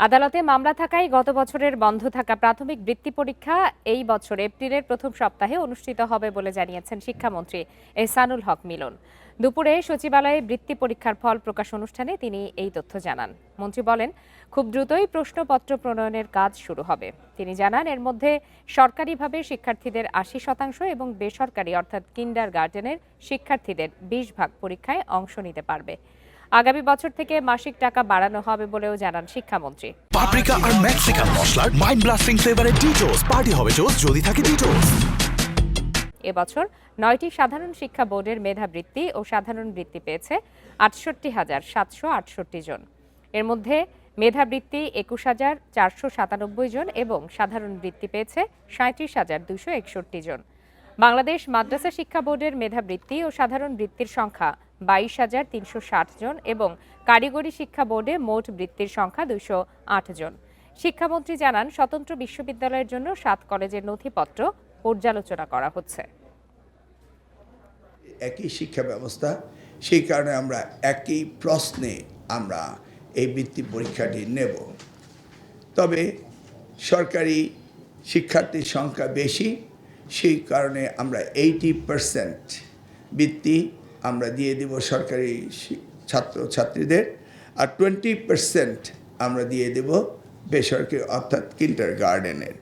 আদালতে মামলা থাকায় গত বছরের বন্ধ থাকা প্রাথমিক বৃত্তি পরীক্ষা এই বছর এপ্রিলের প্রথম সপ্তাহে অনুষ্ঠিত হবে বলে জানিয়েছেন শিক্ষামন্ত্রী এহসানুল হক মিলন। দুপুরে সচিবালয়ে বৃত্তি পরীক্ষার ফল প্রকাশ অনুষ্ঠানে তিনি এই তথ্য জানান। মন্ত্রী বলেন, খুব দ্রুতই প্রশ্নপত্র প্রণয়নের কাজ শুরু হবে। তিনি জানান, এর মধ্যে সরকারিভাবে শিক্ষার্থীদের ৮০% এবং বেসরকারি অর্থাৎ কিন্ডার গার্ডেনের শিক্ষার্থীদের 20% পরীক্ষায় অংশ নিতে পারবে। আগামী বছর থেকে মাসিক টাকা বাড়ানো হবে বলেও জানান শিক্ষামন্ত্রী। পাপরিকা আর মেক্সিকান মশলার মাইন্ড ব্লাস্টিং ফ্লেভারে ডিটোস পার্টি হবে জোস যদি থাকে ডিটোস। এবছর 9টি সাধারণ শিক্ষা বোর্ডের মেধাবৃত্তি ও সাধারণ বৃত্তি পেয়েছে ৬৮,৭৬৮ জন। এর মধ্যে মেধাবৃত্তি ২১,৪৯৭ জন এবং সাধারণ বৃত্তি পেয়েছে ৩৭,২৬১ জন। বাংলাদেশ মাদ্রাসা শিক্ষা বোর্ডের মেধাবৃত্তি ও সাধারণ বৃত্তির সংখ্যা ২২,৩৬০ জন এবং কারিগরি শিক্ষা বোর্ডে মোট বৃত্তির সংখ্যা ২০৮ জন। শিক্ষামন্ত্রী জানান, স্বতন্ত্র বিশ্ববিদ্যালয়ের জন্য 7 কলেজের নথিপত্র পর্যালোচনা করা হচ্ছে। একই শিক্ষা ব্যবস্থা, সেই কারণে আমরা একই প্রশ্নে আমরা এই বৃত্তি পরীক্ষাটি নেব। তবে সরকারি শিক্ষার্থীর সংখ্যা বেশি, সেই কারণে আমরা 80% বৃত্তি আমরা দিয়ে দেব সরকারি ছাত্রছাত্রীদের, আর 20% আমরা দিয়ে দেব বেসরকারি অর্থাৎ কিন্ডার গার্ডেনের।